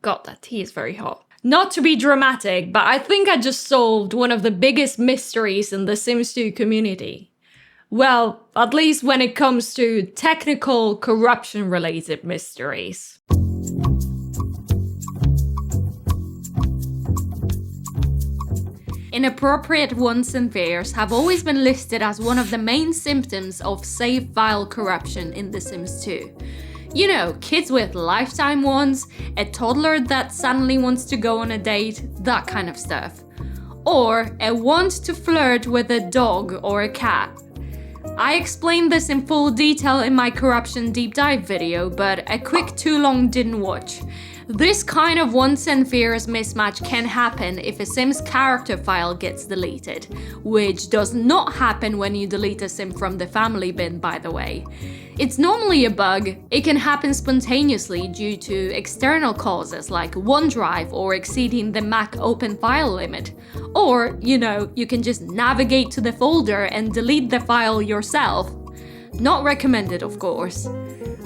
God, that tea is very hot. Not to be dramatic, but I think I just solved one of the biggest mysteries in the Sims 2 community. Well, at least when it comes to technical corruption-related mysteries. Inappropriate wants and fears have always been listed as one of the main symptoms of save file corruption in The Sims 2. You know, kids with lifetime wants, a toddler that suddenly wants to go on a date, that kind of stuff. Or a want to flirt with a dog or a cat. I explained this in full detail in my corruption deep dive video, but a quick too long didn't watch. This kind of wants and fears mismatch can happen if a Sim's character file gets deleted, which does not happen when you delete a Sim from the family bin, by the way. It's normally a bug. It can happen spontaneously due to external causes like OneDrive or exceeding the Mac open file limit. Or, you know, you can just navigate to the folder and delete the file yourself. Not recommended, of course.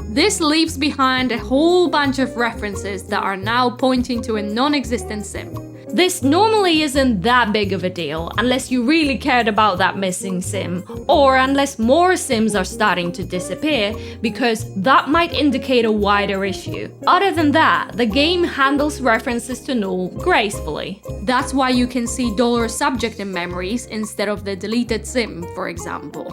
This leaves behind a whole bunch of references that are now pointing to a non-existent Sim. This normally isn't that big of a deal unless you really cared about that missing Sim, or unless more Sims are starting to disappear, because that might indicate a wider issue. Other than that, the game handles references to null gracefully. That's why you can see $subject in memories instead of the deleted Sim, for example.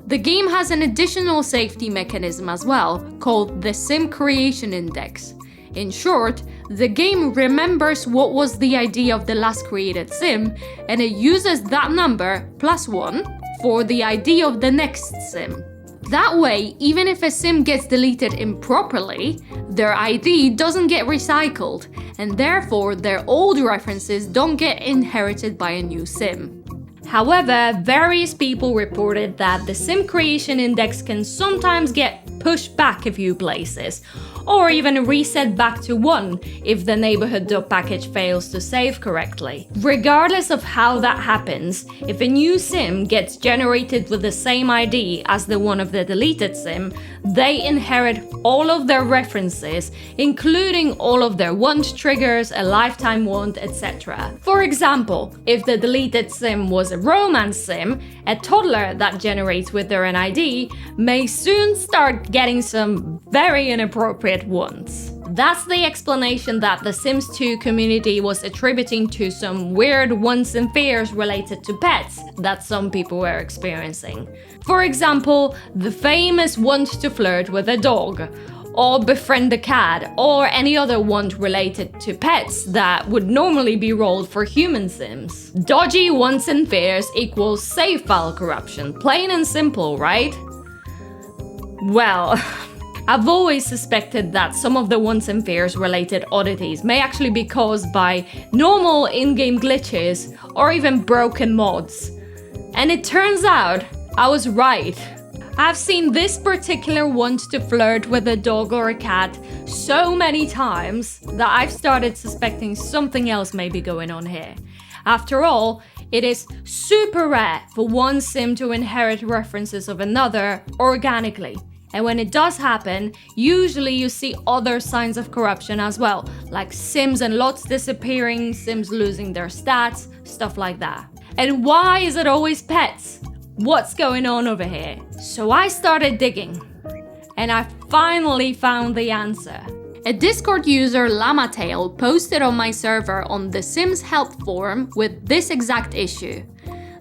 The game has an additional safety mechanism as well, called the Sim Creation Index. In short, the game remembers what was the ID of the last created Sim, and it uses that number +1 for the ID of the next Sim. That way, even if a Sim gets deleted improperly, their ID doesn't get recycled, and therefore their old references don't get inherited by a new Sim. However, various people reported that the Sim Creation Index can sometimes get pushed back a few places, or even reset back to 1 if the neighborhood.package fails to save correctly. Regardless of how that happens, if a new Sim gets generated with the same ID as the one of the deleted Sim, they inherit all of their references, including all of their want triggers, a lifetime want, etc. For example, if the deleted Sim was a romance Sim, a toddler that generates with their ID may soon start getting some very inappropriate wants. That's the explanation that the Sims 2 community was attributing to some weird wants and fears related to pets that some people were experiencing. For example, the famous want to flirt with a dog, or befriend a cat, or any other want related to pets that would normally be rolled for human Sims. Dodgy wants and fears equals save file corruption, plain and simple, right? Well, I've always suspected that some of the wants and fears related oddities may actually be caused by normal in-game glitches or even broken mods. And it turns out I was right. I've seen this particular want to flirt with a dog or a cat so many times that I've started suspecting something else may be going on here. After all, it is super rare for one Sim to inherit references of another organically. And when it does happen, usually you see other signs of corruption as well, like Sims and lots disappearing, Sims losing their stats, stuff like that. And why is it always pets? What's going on over here? So I started digging, and I finally found the answer. A Discord user, Lamatail, posted on my server on the Sims help forum with this exact issue.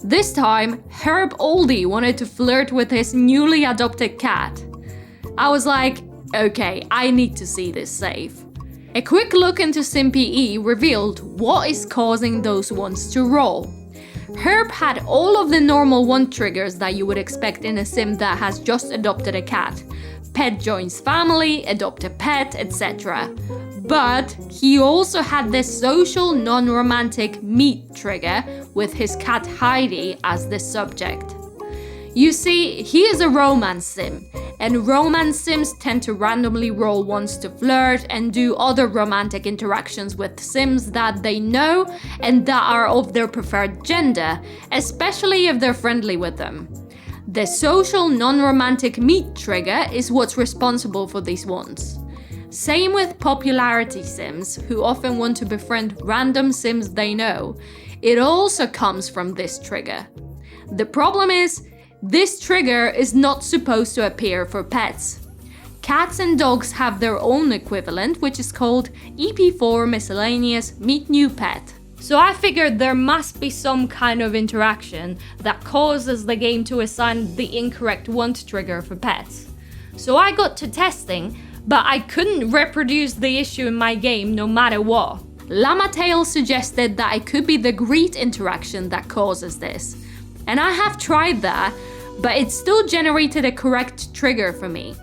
This time, Herb Oldie wanted to flirt with his newly adopted cat. I was like, okay, I need to see this save. A quick look into SimPE revealed what is causing those wants to roll. Herb had all of the normal want triggers that you would expect in a Sim that has just adopted a cat. Pet joins family, adopt a pet, etc. But he also had the social non-romantic meet trigger with his cat Heidi as the subject. You see, he is a romance Sim, and romance Sims tend to randomly roll wants to flirt and do other romantic interactions with Sims that they know and that are of their preferred gender, especially if they're friendly with them. The social non-romantic meet trigger is what's responsible for these wants. Same with popularity sims, who often want to befriend random sims they know. It also comes from this trigger. The problem is, this trigger is not supposed to appear for pets. Cats and dogs have their own equivalent, which is called EP4 miscellaneous meet new pet. So I figured there must be some kind of interaction that causes the game to assign the incorrect want trigger for pets. So I got to testing, but I couldn't reproduce the issue in my game no matter what. Llama-tail suggested that it could be the greet interaction that causes this. And I have tried that, but it still generated a correct trigger for me.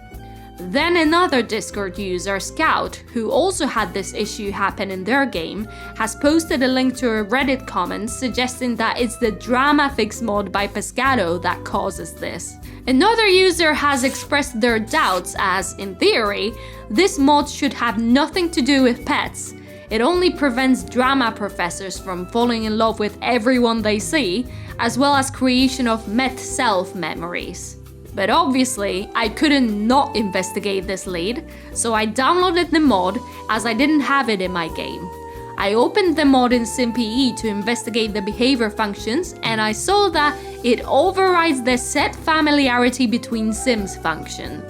Then another Discord user, Scout, who also had this issue happen in their game, has posted a link to a Reddit comment suggesting that it's the drama fix mod by Pescado that causes this. Another user has expressed their doubts as, in theory, this mod should have nothing to do with pets. It only prevents drama professors from falling in love with everyone they see, as well as creation of met self memories. But obviously, I couldn't not investigate this lead, so I downloaded the mod as I didn't have it in my game. I opened the mod in SimPE to investigate the behavior functions, and I saw that it overrides the set familiarity between sims function.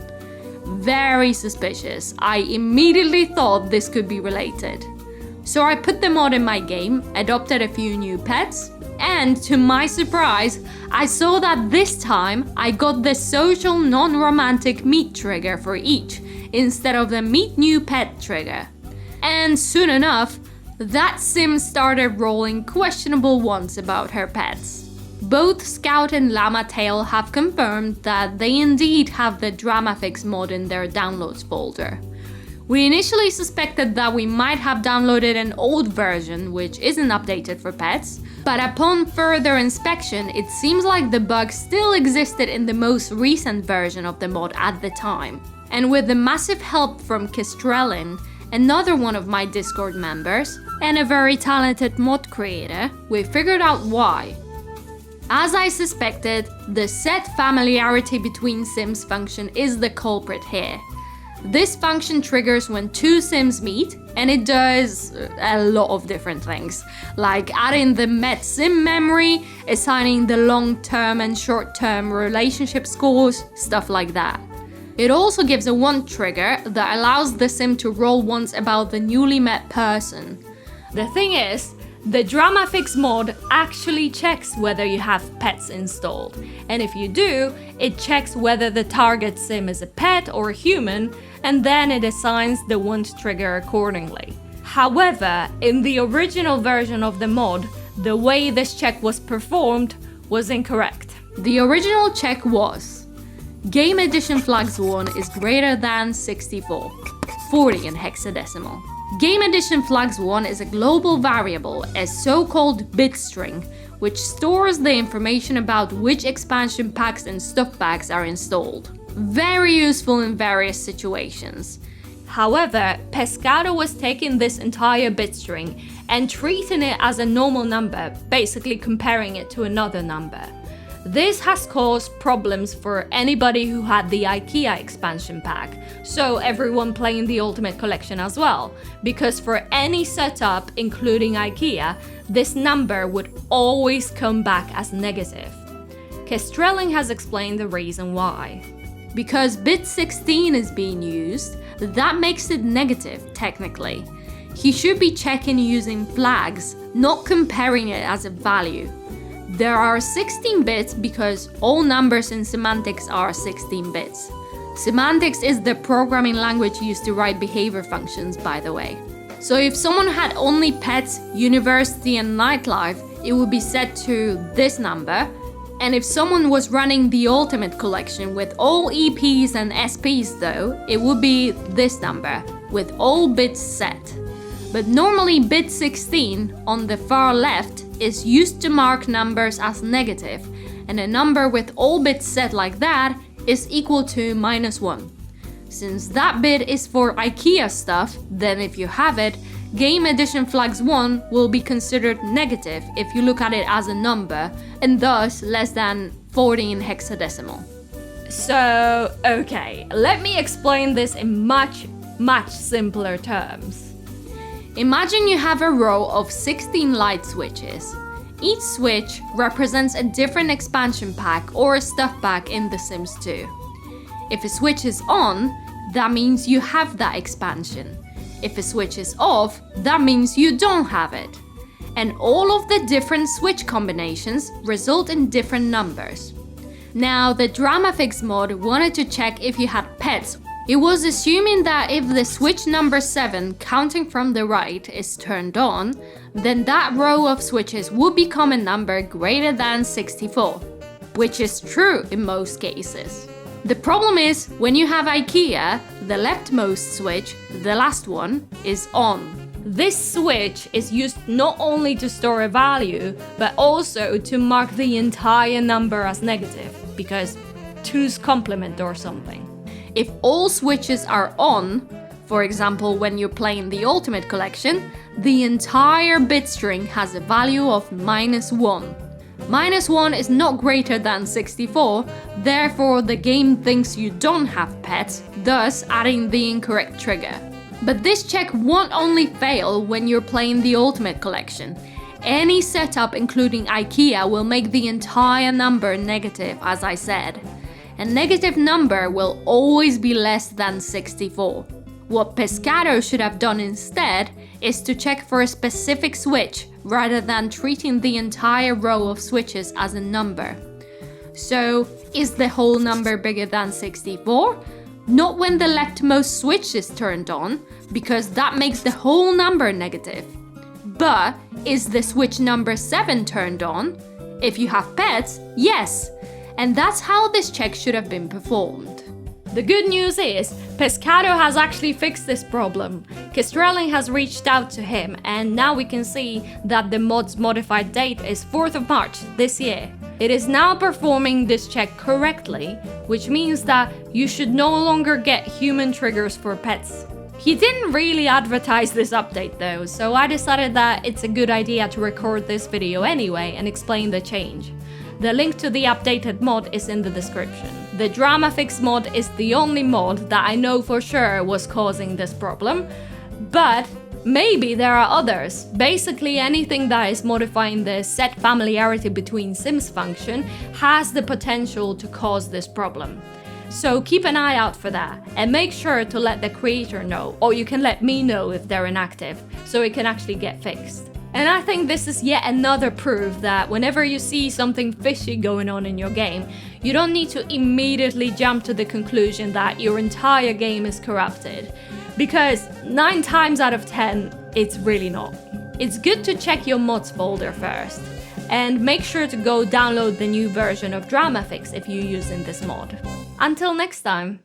Very suspicious. I immediately thought this could be related. So I put the mod in my game, adopted a few new pets, and to my surprise, I saw that this time I got the social non-romantic meet trigger for each, instead of the meet new pet trigger. And soon enough, that sim started rolling questionable ones about her pets. Both Scout and Llama-tail have confirmed that they indeed have the DramaFix mod in their downloads folder. We initially suspected that we might have downloaded an old version which isn't updated for pets, but upon further inspection it seems like the bug still existed in the most recent version of the mod at the time. And with the massive help from Kestrelin, another one of my Discord members, and a very talented mod creator, we figured out why. As I suspected, the set familiarity between sims function is the culprit here. This function triggers when two sims meet, and it does a lot of different things, like adding the met sim memory, assigning the long-term and short-term relationship scores, stuff like that. It also gives a want trigger that allows the sim to roll once about the newly met person. The thing is, the DramaFix mod actually checks whether you have pets installed, and if you do, it checks whether the target sim is a pet or a human, and then it assigns the want trigger accordingly. However, in the original version of the mod, the way this check was performed was incorrect. The original check was: Game Edition Flags 1 is greater than 64, 40 in hexadecimal. Game Edition Flags 1 is a global variable, a so-called bit string, which stores the information about which expansion packs and stuff bags are installed. Very useful in various situations. However, Pescado was taking this entire bit string and treating it as a normal number, basically comparing it to another number. This has caused problems for anybody who had the IKEA expansion pack, so everyone playing the Ultimate Collection as well, because for any setup, including IKEA, this number would always come back as negative. Kestrelin has explained the reason why. Because bit 16 is being used, that makes it negative, technically. He should be checking using flags, not comparing it as a value. There are 16 bits because all numbers in SimAntics are 16 bits. SimAntics is the programming language used to write behavior functions, by the way. So if someone had only pets, university and nightlife, it would be set to this number. And if someone was running the Ultimate Collection with all EPs and SPs though, it would be this number, with all bits set. But normally bit 16, on the far left, is used to mark numbers as negative, and a number with all bits set like that is equal to -1. Since that bit is for IKEA stuff, then if you have it, Game Edition Flags 1 will be considered negative if you look at it as a number, and thus less than 40 in hexadecimal. So, okay, let me explain this in much much simpler terms. Imagine you have a row of 16 light switches. Each switch represents a different expansion pack or a stuff pack in The Sims 2. If a switch is on, that means you have that expansion. If a switch is off, that means you don't have it. And all of the different switch combinations result in different numbers. Now, the DramaFix mod wanted to check if you had pets. It was assuming that if the switch number 7, counting from the right, is turned on, then that row of switches would become a number greater than 64, which is true in most cases. The problem is, when you have IKEA, the leftmost switch, the last one, is on. This switch is used not only to store a value, but also to mark the entire number as negative, because 2's complement or something. If all switches are on, for example when you're playing the Ultimate Collection, the entire bit string has a value of -1. -1 is not greater than 64, therefore the game thinks you don't have pets, thus adding the incorrect trigger. But this check won't only fail when you're playing the Ultimate Collection. Any setup including IKEA will make the entire number negative, as I said. A negative number will always be less than 64. What Pescado should have done instead is to check for a specific switch rather than treating the entire row of switches as a number. So, is the whole number bigger than 64? Not when the leftmost switch is turned on, because that makes the whole number negative. But is the switch number 7 turned on? If you have pets, yes. And that's how this check should have been performed. The good news is, Pescado has actually fixed this problem. Kestrelling has reached out to him, and now we can see that the mod's modified date is 4th of March this year. It is now performing this check correctly, which means that you should no longer get human triggers for pets. He didn't really advertise this update though, so I decided that it's a good idea to record this video anyway and explain the change. The link to the updated mod is in the description. The DramaFix mod is the only mod that I know for sure was causing this problem, but maybe there are others. Basically anything that is modifying the set familiarity between Sims function has the potential to cause this problem. So keep an eye out for that, and make sure to let the creator know, or you can let me know if they're inactive, so it can actually get fixed. And I think this is yet another proof that whenever you see something fishy going on in your game, you don't need to immediately jump to the conclusion that your entire game is corrupted. Because 9 times out of 10, it's really not. It's good to check your mods folder first. And make sure to go download the new version of DramaFix if you're using this mod. Until next time.